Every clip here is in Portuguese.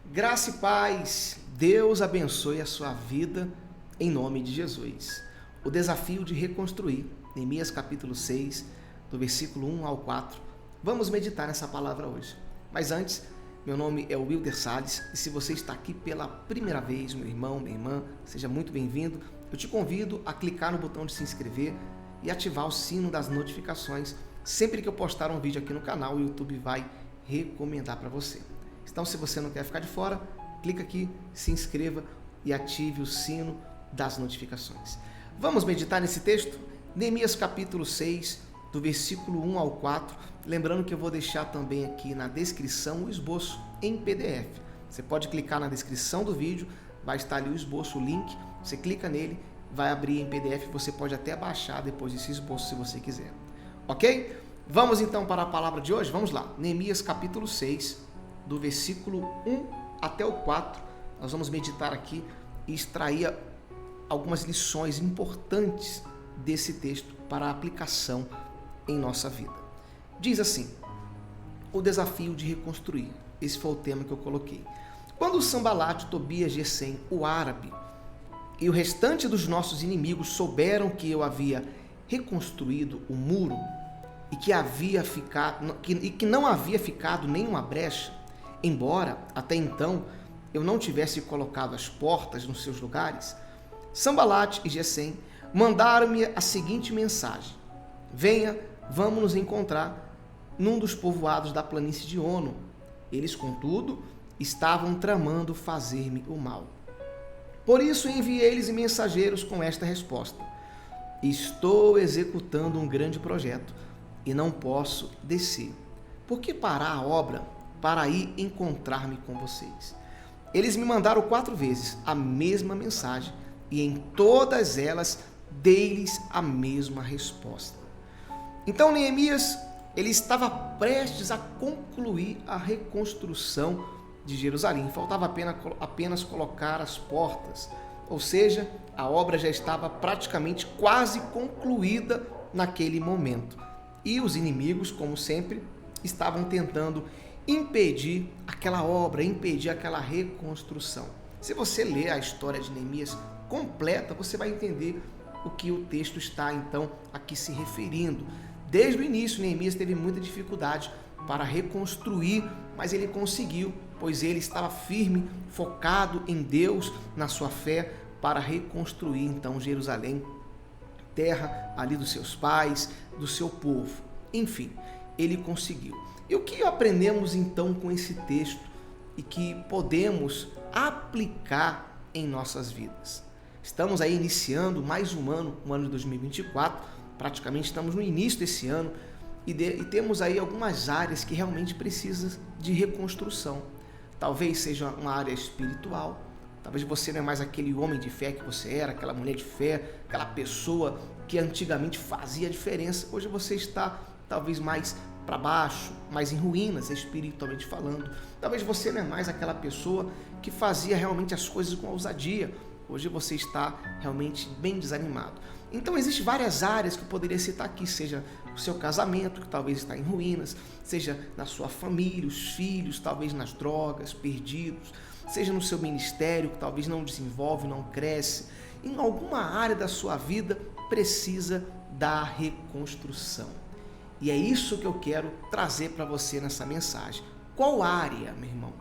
Graça e paz, Deus abençoe a sua vida em nome de Jesus. O desafio de reconstruir, Neemias capítulo 6, do versículo 1 ao 4. Vamos meditar nessa palavra hoje. Mas antes, meu nome é Wilder Salles e se você está aqui pela primeira vez, meu irmão, minha irmã, seja muito bem-vindo. Eu te convido a clicar no botão de se inscrever e ativar o sino das notificações. Sempre que eu postar um vídeo aqui no canal, o YouTube vai recomendar para você. Então, se você não quer ficar de fora, clica aqui, se inscreva e ative o sino das notificações. Vamos meditar nesse texto? Neemias capítulo 6, do versículo 1 ao 4. Lembrando que eu vou deixar também aqui na descrição o esboço em PDF. Você pode clicar na descrição do vídeo, vai estar ali o esboço, o link. Você clica nele, vai abrir em PDF. Você pode até baixar depois esse esboço se você quiser. Ok? Vamos então para a palavra de hoje? Vamos lá. Neemias capítulo 6, do versículo 1 até o 4, nós vamos meditar aqui e extrair algumas lições importantes desse texto para a aplicação em nossa vida. Diz assim, o desafio de reconstruir. Esse foi o tema que eu coloquei. Quando Sanbalate, Tobias, Gesem, o árabe e o restante dos nossos inimigos souberam que eu havia reconstruído o muro e que não havia ficado nenhuma brecha, embora até então eu não tivesse colocado as portas nos seus lugares, Sanbalate e Gesem mandaram-me a seguinte mensagem: venha, vamos nos encontrar num dos povoados da planície de Ono. Eles, contudo, estavam tramando fazer-me o mal. Por isso enviei-lhes mensageiros com esta resposta: estou executando um grande projeto e não posso descer. Por que parar a obra para ir encontrar-me com vocês? Eles me mandaram 4 vezes a mesma mensagem e em todas elas dei-lhes a mesma resposta. Então Neemias, ele estava prestes a concluir a reconstrução de Jerusalém. Faltava apenas colocar as portas, ou seja, a obra já estava praticamente quase concluída naquele momento. E os inimigos, como sempre, estavam tentando impedir aquela obra, impedir aquela reconstrução. Se você ler a história de Neemias completa, você vai entender o que o texto está, então, aqui se referindo. Desde o início, Neemias teve muita dificuldade para reconstruir, mas ele conseguiu, pois ele estava firme, focado em Deus, na sua fé, para reconstruir, então, Jerusalém, terra ali dos seus pais, do seu povo. Enfim, ele conseguiu. E o que aprendemos então com esse texto e que podemos aplicar em nossas vidas? Estamos aí iniciando mais um ano, o ano de 2024, praticamente estamos no início desse ano e temos aí algumas áreas que realmente precisam de reconstrução. Talvez seja uma área espiritual, talvez você não é mais aquele homem de fé que você era, aquela mulher de fé, aquela pessoa que antigamente fazia diferença. Hoje você está talvez mais para baixo, mais em ruínas, espiritualmente falando. Talvez você não é mais aquela pessoa que fazia realmente as coisas com ousadia. Hoje você está realmente bem desanimado. Então existem várias áreas que eu poderia citar aqui, seja o seu casamento, que talvez está em ruínas, seja na sua família, os filhos, talvez nas drogas, perdidos, seja no seu ministério, que talvez não desenvolve, não cresce. Em alguma área da sua vida precisa da reconstrução. E é isso que eu quero trazer para você nessa mensagem. Qual área, meu irmão?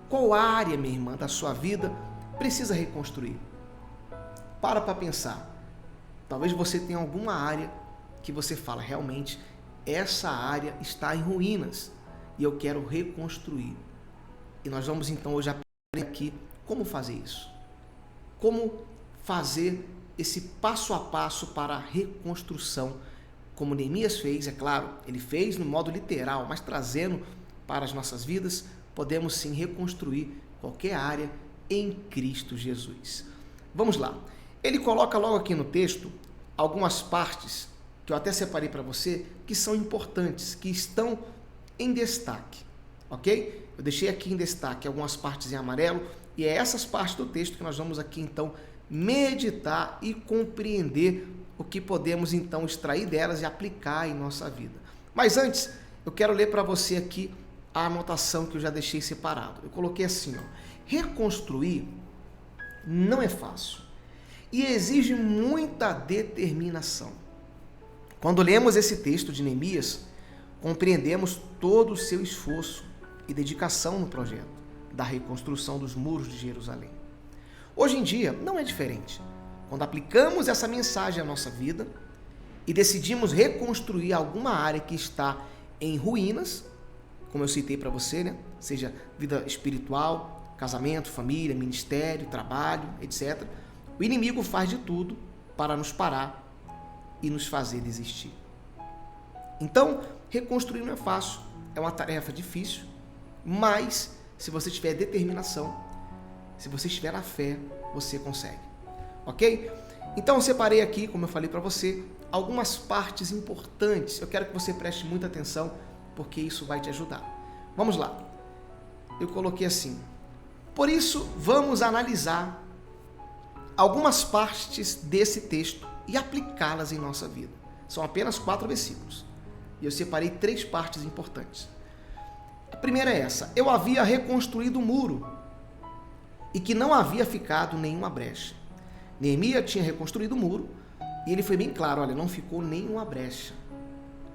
Qual área, minha irmã, da sua vida precisa reconstruir? Para pensar. Talvez você tenha alguma área que você fala, realmente, essa área está em ruínas e eu quero reconstruir. E nós vamos então hoje aprender aqui como fazer isso. Como fazer esse passo a passo para a reconstrução. Como Neemias fez, é claro, ele fez no modo literal, mas trazendo para as nossas vidas, podemos sim reconstruir qualquer área em Cristo Jesus. Vamos lá. Ele coloca logo aqui no texto algumas partes que eu até separei para você, que são importantes, que estão em destaque, ok? Eu deixei aqui em destaque algumas partes em amarelo e é essas partes do texto que nós vamos aqui então meditar e compreender o que podemos então extrair delas e aplicar em nossa vida. Mas antes, eu quero ler para você aqui a anotação que eu já deixei separado. Eu coloquei assim, ó, reconstruir não é fácil e exige muita determinação. Quando lemos esse texto de Neemias, compreendemos todo o seu esforço e dedicação no projeto da reconstrução dos muros de Jerusalém. Hoje em dia não é diferente. Quando aplicamos essa mensagem à nossa vida e decidimos reconstruir alguma área que está em ruínas, como eu citei para você, né? Seja vida espiritual, casamento, família, ministério, trabalho, etc. O inimigo faz de tudo para nos parar e nos fazer desistir. Então, reconstruir não é fácil, é uma tarefa difícil, mas se você tiver determinação, se você estiver na fé, você consegue. Ok? Então eu separei aqui, como eu falei para você, algumas partes importantes. Eu quero que você preste muita atenção, porque isso vai te ajudar. Vamos lá. Eu coloquei assim. Por isso, vamos analisar algumas partes desse texto e aplicá-las em nossa vida. São apenas 4 versículos. E eu separei 3 partes importantes. A primeira é essa. Eu havia reconstruído o muro e que não havia ficado nenhuma brecha. Neemias tinha reconstruído o muro e ele foi bem claro, olha, não ficou nenhuma brecha.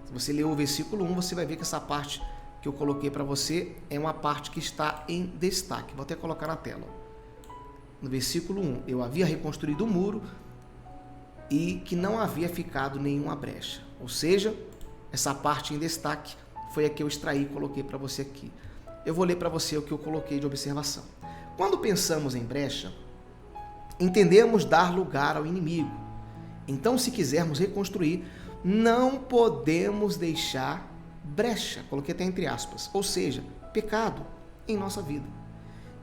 Se você ler o versículo 1, você vai ver que essa parte que eu coloquei para você é uma parte que está em destaque. Vou até colocar na tela. No versículo 1, eu havia reconstruído o muro e que não havia ficado nenhuma brecha. Ou seja, essa parte em destaque foi a que eu extraí e coloquei para você aqui. Eu vou ler para você o que eu coloquei de observação. Quando pensamos em brecha, entendemos dar lugar ao inimigo. Então, se quisermos reconstruir, não podemos deixar brecha, coloquei até entre aspas, ou seja, pecado em nossa vida.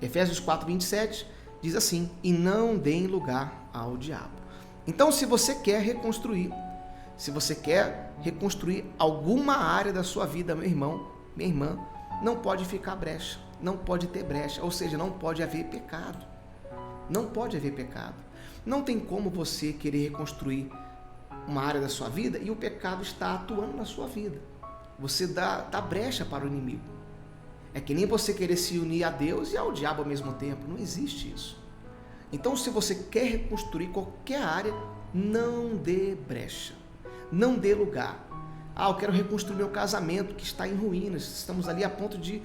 Efésios 4:27 diz assim, e não deem lugar ao diabo. Então, se você quer reconstruir, se você quer reconstruir alguma área da sua vida, meu irmão, minha irmã, não pode ficar brecha, não pode ter brecha, ou seja, não pode haver pecado. Não pode haver pecado. Não tem como você querer reconstruir uma área da sua vida e o pecado está atuando na sua vida. Você dá brecha para o inimigo. É que nem você querer se unir a Deus e ao diabo ao mesmo tempo. Não existe isso. Então, se você quer reconstruir qualquer área, não dê brecha. Não dê lugar. Eu quero reconstruir meu casamento que está em ruínas. Estamos ali a ponto de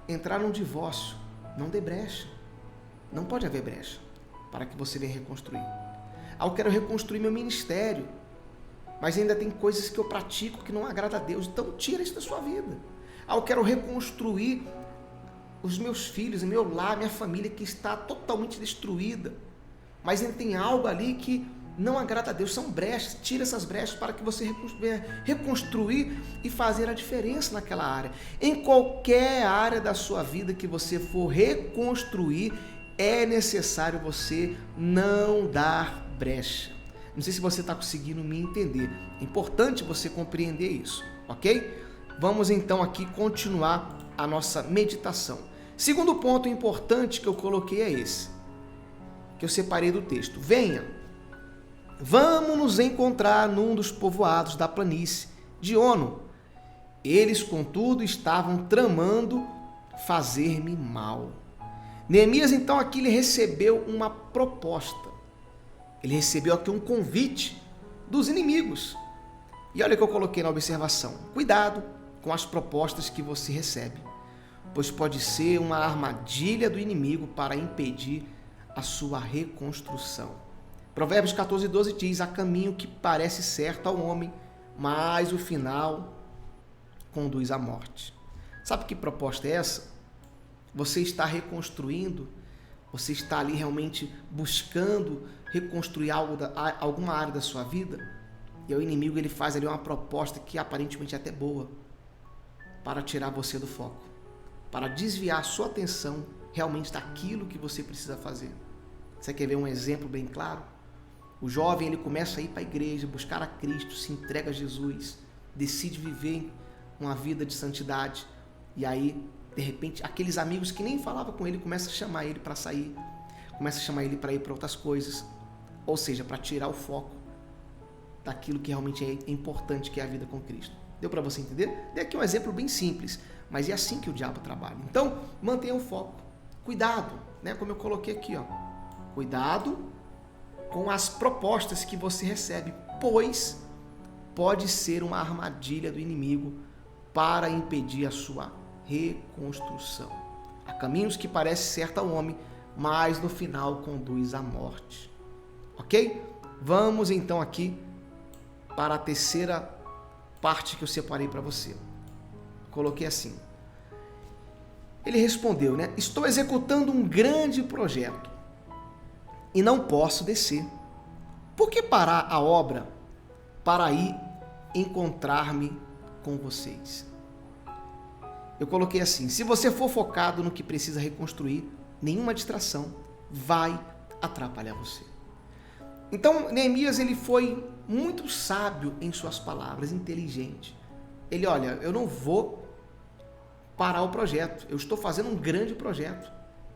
entrar num divórcio. Não dê brecha. Não pode haver brecha para que você venha reconstruir. Eu quero reconstruir meu ministério, mas ainda tem coisas que eu pratico que não agrada a Deus, então tira isso da sua vida. Eu quero reconstruir os meus filhos, meu lar, minha família que está totalmente destruída, mas ainda tem algo ali que não agrada a Deus, são brechas, tira essas brechas para que você venha reconstruir e fazer a diferença naquela área. Em qualquer área da sua vida que você for reconstruir, é necessário você não dar brecha. Não sei se você está conseguindo me entender. É importante você compreender isso, ok? Vamos então aqui continuar a nossa meditação. Segundo ponto importante que eu coloquei é esse, que eu separei do texto. Venha, vamos nos encontrar num dos povoados da planície de Ono. Eles, contudo, estavam tramando fazer-me mal. Neemias, então, aqui ele recebeu uma proposta. Ele recebeu aqui um convite dos inimigos. E olha o que eu coloquei na observação. Cuidado com as propostas que você recebe, pois pode ser uma armadilha do inimigo para impedir a sua reconstrução. Provérbios 14:12 diz, há caminho que parece certo ao homem, mas o final conduz à morte. Sabe que proposta é essa? Você está reconstruindo, você está ali realmente buscando reconstruir alguma área da sua vida, e o inimigo ele faz ali uma proposta que aparentemente é até boa, para tirar você do foco, para desviar a sua atenção realmente daquilo que você precisa fazer. Você quer ver um exemplo bem claro? O jovem ele começa a ir para a igreja, buscar a Cristo, se entrega a Jesus, decide viver uma vida de santidade, e aí de repente, aqueles amigos que nem falavam com ele começam a chamar ele para sair, começam a chamar ele para ir para outras coisas, ou seja, para tirar o foco daquilo que realmente é importante, que é a vida com Cristo. Deu para você entender? Dei aqui um exemplo bem simples, Mas é assim que o diabo trabalha. Então, mantenha o foco. Cuidado, né? Como eu coloquei aqui, ó. Cuidado com as propostas que você recebe, pois pode ser uma armadilha do inimigo para impedir a sua reconstrução. Há caminhos que parecem certo ao homem, mas no final conduz à morte. Ok? Vamos então aqui para a terceira parte que eu separei para você. Coloquei assim. Ele respondeu, né? Estou executando um grande projeto e não posso descer. Por que parar a obra para ir encontrar-me com vocês? Eu coloquei assim, se você for focado no que precisa reconstruir, nenhuma distração vai atrapalhar você. Então, Neemias, ele foi muito sábio em suas palavras, inteligente. Ele, olha, eu não vou parar o projeto, eu estou fazendo um grande projeto,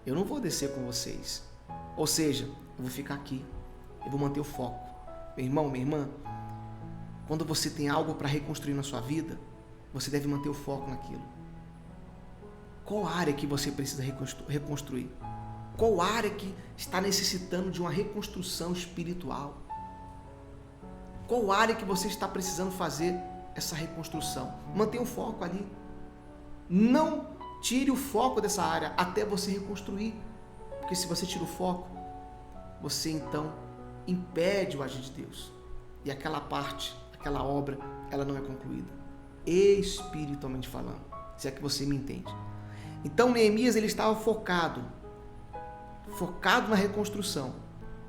eu não vou descer com vocês. Ou seja, eu vou ficar aqui, eu vou manter o foco. Meu irmão, minha irmã, quando você tem algo para reconstruir na sua vida, você deve manter o foco naquilo. Qual área que você precisa reconstruir? Qual área que está necessitando de uma reconstrução espiritual? Qual área que você está precisando fazer essa reconstrução? Mantenha o foco ali. Não tire o foco dessa área até você reconstruir. Porque se você tira o foco, você então impede o agir de Deus. E aquela parte, aquela obra, ela não é concluída. Espiritualmente falando. Se é que você me entende. Então Neemias, ele estava focado na reconstrução.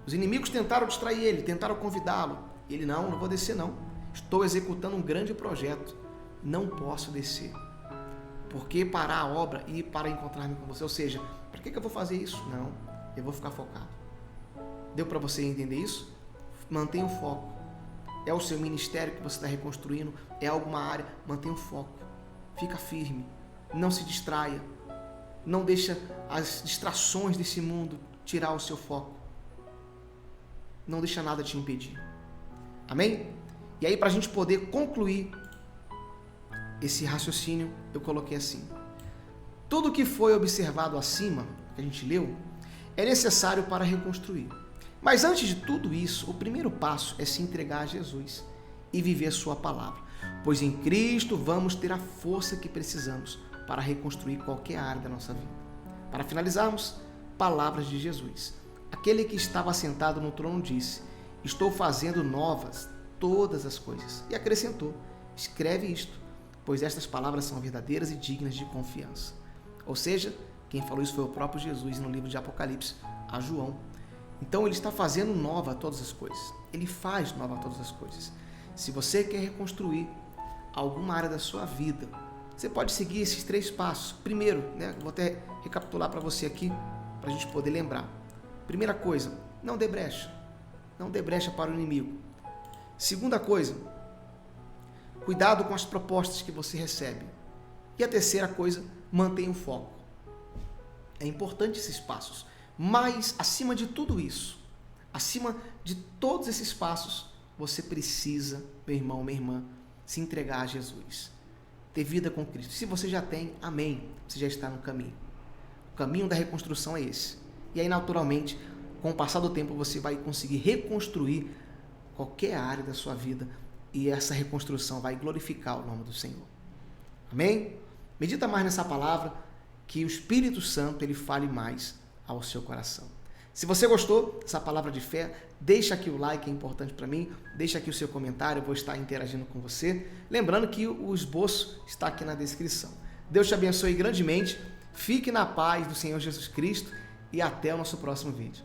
Os inimigos tentaram distrair ele, tentaram convidá-lo. Ele, não vou descer não. Estou executando um grande projeto. Não posso descer. Por que parar a obra e ir para encontrar-me com você? Ou seja, para que eu vou fazer isso? Não, eu vou ficar focado. Deu para você entender isso? Mantenha o foco. É o seu ministério que você está reconstruindo? É alguma área? Mantenha o foco. Fica firme. Não se distraia. Não deixa as distrações desse mundo tirar o seu foco. Não deixa nada te impedir. Amém? E aí, para a gente poder concluir esse raciocínio, eu coloquei assim. Tudo que foi observado acima, que a gente leu, é necessário para reconstruir. Mas antes de tudo isso, o primeiro passo é se entregar a Jesus e viver a sua palavra. Pois em Cristo vamos ter a força que precisamos para reconstruir qualquer área da nossa vida. Para finalizarmos, palavras de Jesus. Aquele que estava sentado no trono disse, estou fazendo novas todas as coisas. E acrescentou, escreve isto, pois estas palavras são verdadeiras e dignas de confiança. Ou seja, quem falou isso foi o próprio Jesus no livro de Apocalipse, a João. Então ele está fazendo nova todas as coisas. Ele faz nova todas as coisas. Se você quer reconstruir alguma área da sua vida, você pode seguir esses 3 passos. Primeiro, né, vou até recapitular para você aqui, para a gente poder lembrar. Primeira coisa, não dê brecha. Não dê brecha para o inimigo. Segunda coisa, cuidado com as propostas que você recebe. E a terceira coisa, mantenha o foco. É importante esses passos. Mas, acima de tudo isso, acima de todos esses passos, você precisa, meu irmão, minha irmã, se entregar a Jesus. Ter vida com Cristo. Se você já tem, amém, você já está no caminho. O caminho da reconstrução é esse. E aí, naturalmente, com o passar do tempo, você vai conseguir reconstruir qualquer área da sua vida e essa reconstrução vai glorificar o nome do Senhor. Amém? Medita mais nessa palavra, que o Espírito Santo ele fale mais ao seu coração. Se você gostou dessa palavra de fé, deixa aqui o like, é importante para mim, deixa aqui o seu comentário, eu vou estar interagindo com você. Lembrando que o esboço está aqui na descrição. Deus te abençoe grandemente, fique na paz do Senhor Jesus Cristo e até o nosso próximo vídeo.